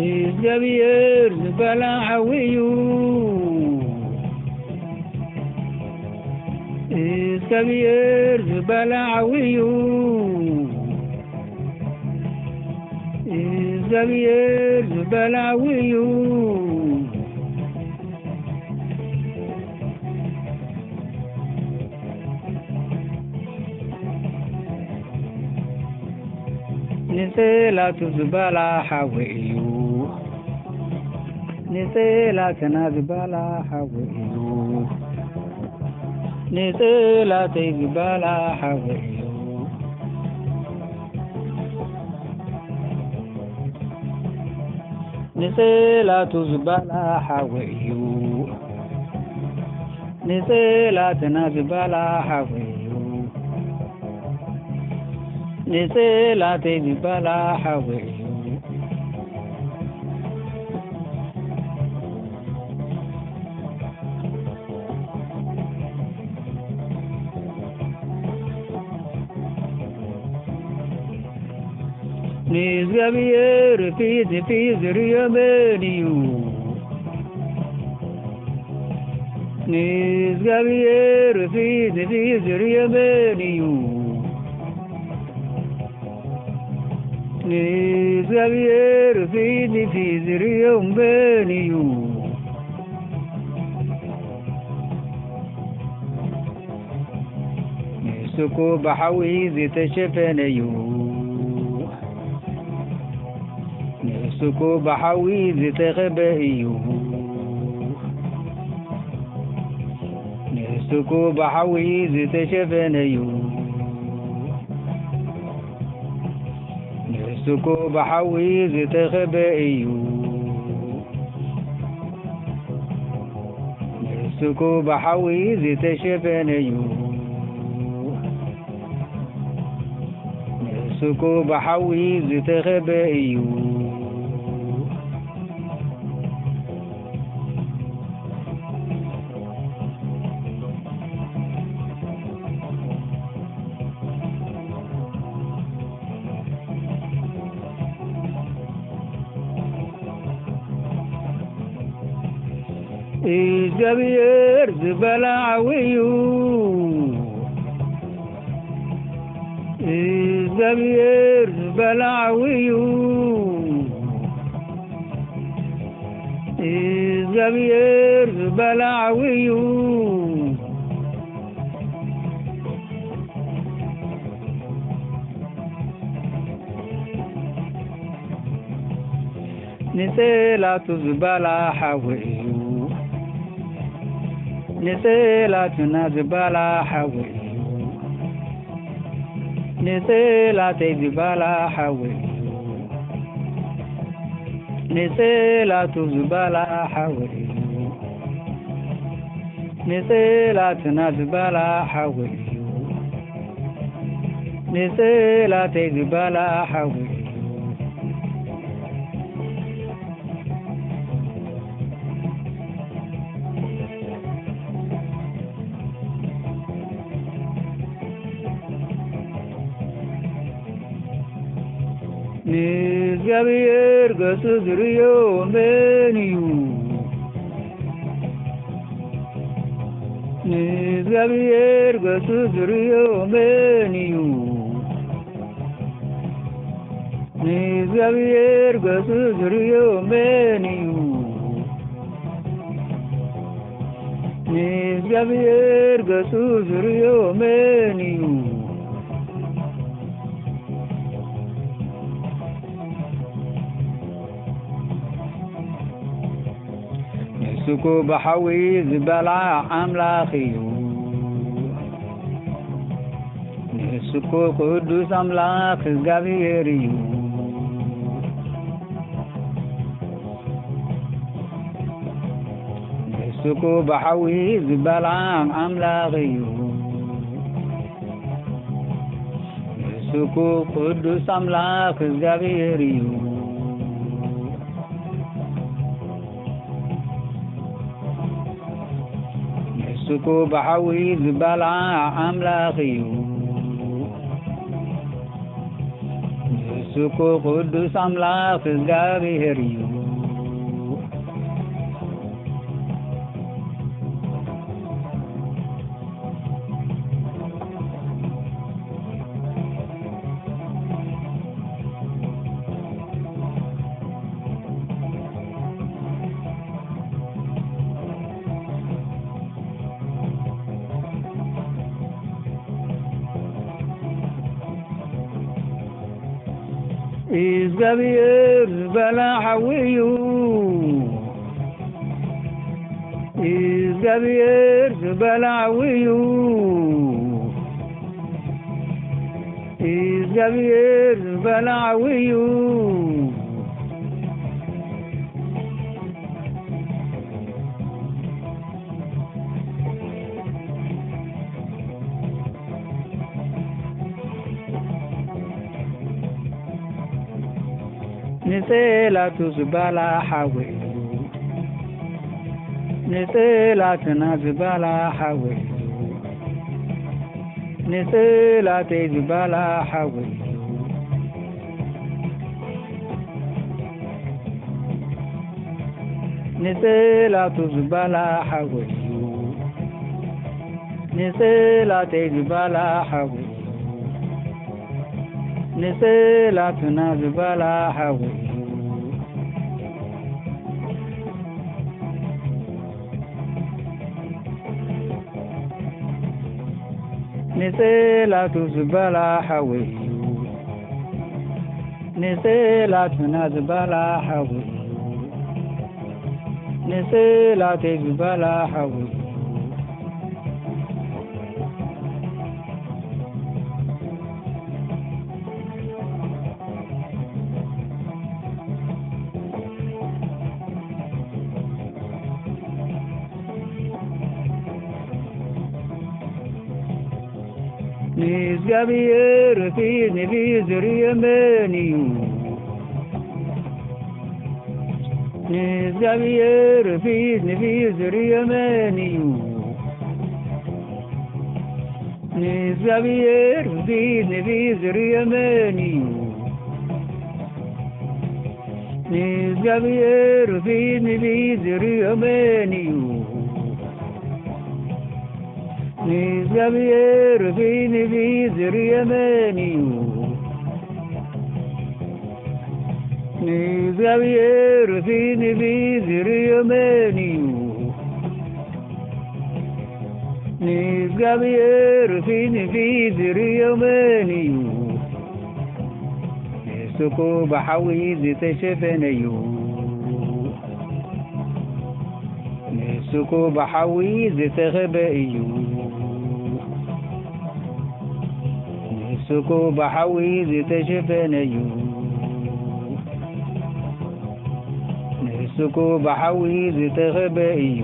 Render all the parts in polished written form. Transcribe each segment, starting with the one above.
እግዚአብሔር ዝበላዓዊዩ እግዚአብሔር ዝበላዓዊዩ እግዚአብሔር ዝበላዓዊዩ نسيلات زبالة حويو نسيلات زبالة حويو نسيلات زبالة حويو نسيلات زبالة حويو نسيلات زبالة حويو نسيلات زبالة حويو نزغبير في زريبانيو نزغبير في زريبانيو نزغبير في زريبانيو نسكو بحوي زيت شفنيو نسكو بحوي زيت غبايو نسكو بحوي زيت شفنيو نسكو بحوي زيت غبايو نسكو بحوي زيت شفنيو نسكو بحوي زيت غبايو እግዚአብሔር ዝበላዓዊዩ እግዚአብሔር ዝበላዓዊዩ እግዚአብሔር ዝበላዓዊዩ نسيلات زبالة حويو نسيلات زبالة حويو نسيلات زبالة حويو نسيلات زبالة حويو نسيلات زبالة حويو نسيلات زبالة حويو እግዚአብሔር ገጽ ዝርዮ መንዩ እግዚአብሔር ገጽ ዝርዮ መንዩ እግዚአብሔር ገጽ ዝርዮ መንዩ እግዚአብሔር ገጽ ዝርዮ መንዩ نسكو بحوي زبالة أملاخيو نسكو قدوس أملاخ زغبيريو نسكو بحوي زبالة أملاخيو نسكو قدوس أملاخ زغبيريو نسكو بحوي زبالة أملاخيو ንሱኩ ቅዱስ አምላክ እግዚአብሔር እዩ እግዚአብሔር በላሐዊዩ እግዚአብሔር በላሐዊዩ እግዚአብሔር በላሐዊዩ نسيلاتو زبالة حويلو نسيلاتنا زبالة حويلو نسيلاتي زبالة حويلو نسيلاتو زبالة حويلو نسيلاتي زبالة حويلو نسيلاتنا زبالة حويلو نسيلاتو زبالة حويلو نسيلاتنا زبالة حويلو نسيلاتي زبالة حويلو እግዚአብሔር ፊት ንቢዝር የመንዩ እግዚአብሔር ፊት ንቢዝር የመንዩ እግዚአብሔር ፊት ንቢዝር የመንዩ እግዚአብሔር ፊት ንቢዝር የመንዩ እግዚአብሔር ፊት ንቢዝር የመንዩ እግዚአብሔር ፊት ንቢዝር የመንዩ እግዚአብሔር ፊት ንቢዝር የመንዩ ንሱኩ በሐዊ ዝተሸፈነዩ ንሱኩ በሐዊ ዝተኸበእዩ ንሱኩ በሐዊ ዝተሸፈነዩ ንሱኩ በሐዊ ዝተኸበእዩ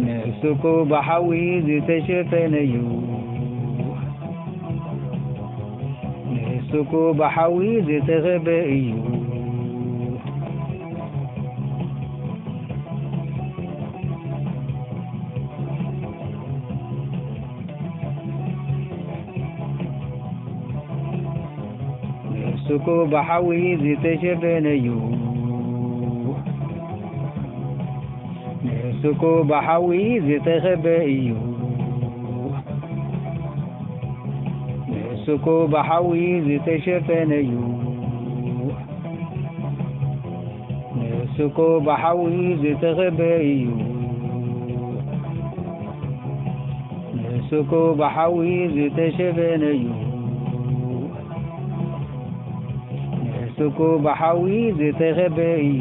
ንሱኩ በሐዊ ዝተሸፈነዩ ንሱኩ በሐዊ ዝተኸበእዩ ንሱኩ በሐዊ ዝተሸፈነዩ ንሱኩ በሐዊ ዝተኸበእዩ ንሱኩ በሐዊ ዝተሸፈነዩ ንሱኩ በሐዊ ዝተኸበእዩ ንሱኩ በሐዊ ዝተሸፈነዩ ንሱኩ በሐዊ ዝተኸበእዩ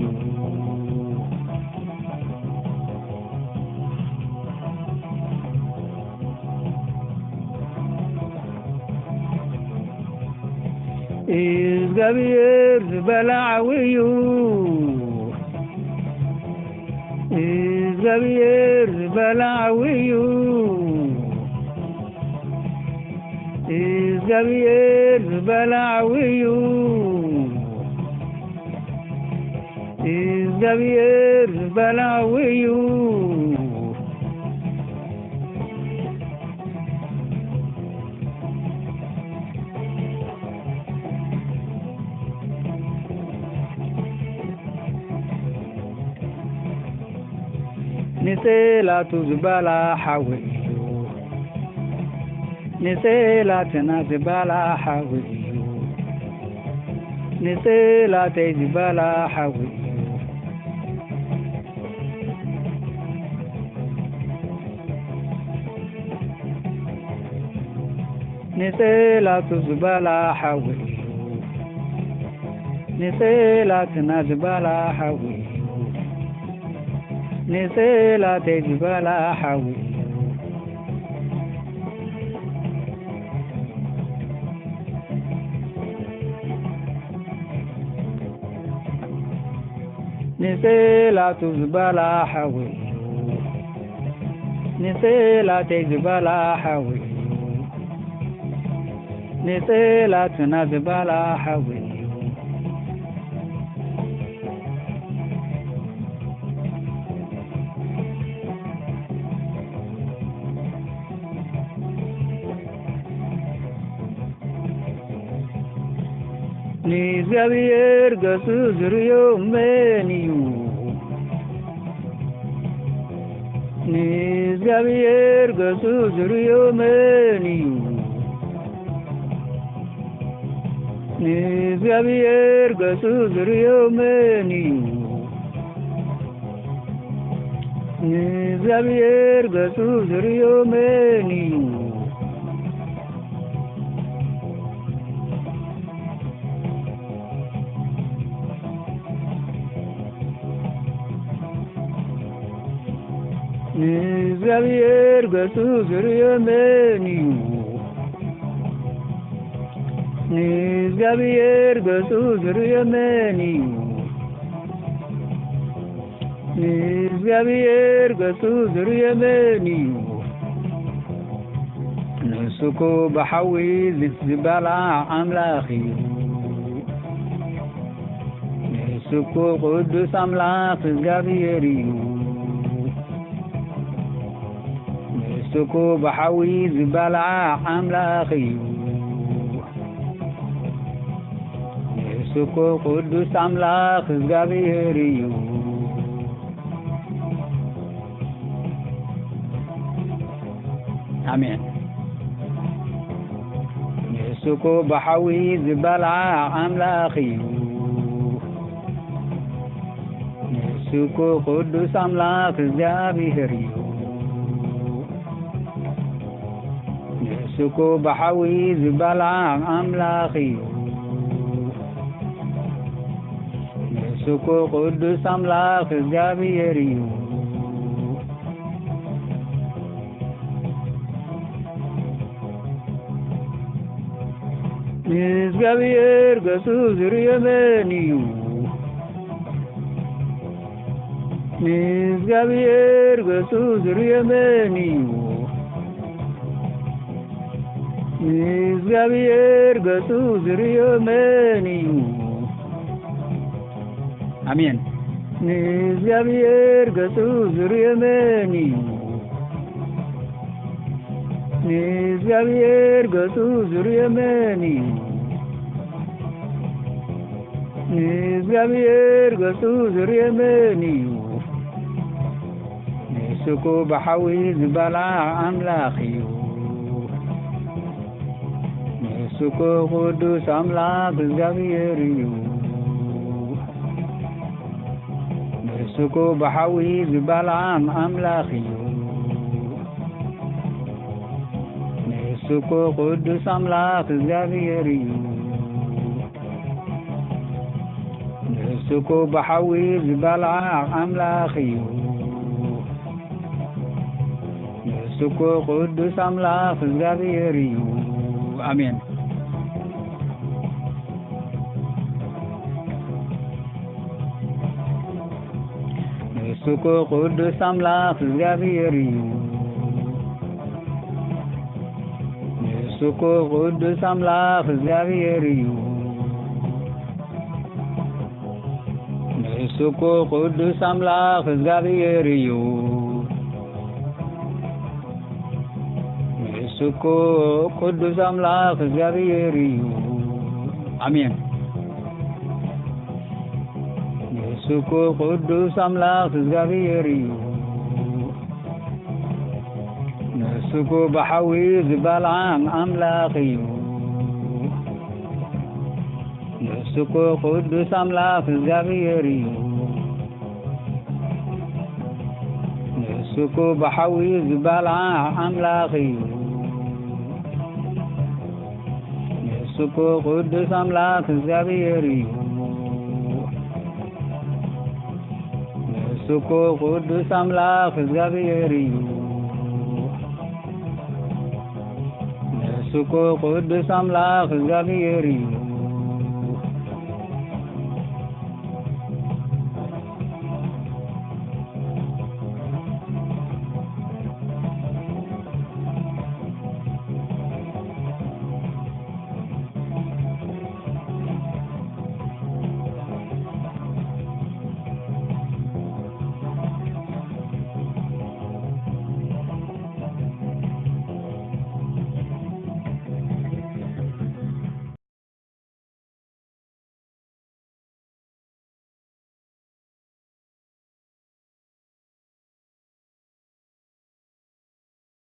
እግዚአብሔር በላሐዊዩ እግዚአብሔር በላሐዊዩ እግዚአብሔር በላሐዊዩ እግዚአብሔር በላሐዊዩ ንጽላቱ ዝበላ ሓዊ ንጽላትና ዝበላ ሓዊ ንጽላተይ ዝበላ ሓዊ ንጽላቱ ዝበላ ሓዊ ንጽላትና ዝበላ ሓዊ ንጽላተይ ዝበላ ሓዊ ንጽላቱ ዝበላ ሓዊ ንጽላተይ ዝበላ ሓዊ ንጽላትና ዝበላ ሓዊ ንእግዚአብሔር ገጹ ዝርዮ መን እዩ ንእግዚአብሔር ገጹ ዝርዮ መን እዩ ንእግዚአብሔር ገጹ ዝርዮ መን እዩ ንእግዚአብሔር ገጹ ዝርዮ መን እዩ ንእግዚአብሔር ገጹ ዝርዮ መን እዩ ንእግዚአብሔር ገጹ ዝርዮ መን እዩ ንእግዚአብሔር ገጹ ዝርዮ መን እዩ ንሱኮ ብሓዊ ዝበላ ኣምላኽ እዩ ንሱኮ ቅዱስ ኣምላኽ እግዚአብሔር እዩ ንሱኮ ብሓዊ ዝበላ ኣምላኽ እዩ ንሱኮ ቅዱስ ኣምላኽ እግዚአብሔር እዩ አሜን ንሱኮ ብሓዊ ዝበላ ኣምላኽ እዩ ንሱኮ ቅዱስ ኣምላኽ እግዚአብሔር እዩ ንሱኮ ብሓዊ ዝበላ ኣምላኽ እዩ ንሱኮ ቅዱስ ኣምላኽ እግዚአብሔር እዩ ንእግዚአብሔር ገጹ ዝርዮ መን እዩ ንእግዚአብሔር ገጹ ዝርዮ መን እዩ ንእግዚአብሔር ገጹ ዝርዮ መን እዩ አሜን ንእግዚአብሔር ገጹ ዝርዮ መን እዩ ንእግዚአብሔር ገጹ ዝርዮ መን እዩ ንእግዚአብሔር ገጹ ዝርዮ መን እዩ ንሱኮ ብሓዊ ዝበላ ኣምላኽ እዩ ንሱኮ ቅዱስ ኣምላኽ እግዚአብሔር እዩ ንሱኮ ብሓዊ ዝበላ ኣምላኽ እዩ ንሱኮ ቅዱስ ኣምላኽ እግዚአብሔር እዩ ንሱኮ ብሓዊ ዝበላ ኣምላኽ እዩ ንሱኮ ቅዱስ ኣምላኽ እግዚአብሔር እዩ አሜን ንሱኮ ቅዱስ ኣምላኽ እግዚአብሔር እዩ ንሱኮ ቅዱስ ኣምላኽ እግዚአብሔር እዩ ንሱኮ ቅዱስ ኣምላኽ እግዚአብሔር እዩ ንሱኮ ቅዱስ ኣምላኽ እግዚአብሔር እዩ አሜን ንሱኮ ቅዱስ ኣምላኽ እግዚአብሔር እዩ ንሱኩ ብሓዊ ዝበልዓም ኣምላኽ እዩ ንሱኩ ቅዱስ ኣምላኽ እግዚኣብሔር እዩ ንሱኩ ብሓዊ ዝበልዓ ኣምላኽ እዩ ንሱኩ ቅዱስ ኣምላኽ እግዚኣብሔር እዩ ንሱኩ ቅዱስ ኣምላኽ እግዚኣብሔር እዩ ንሱኩ ቅዱስ ኣምላኽ እግዚኣብሔር እዩ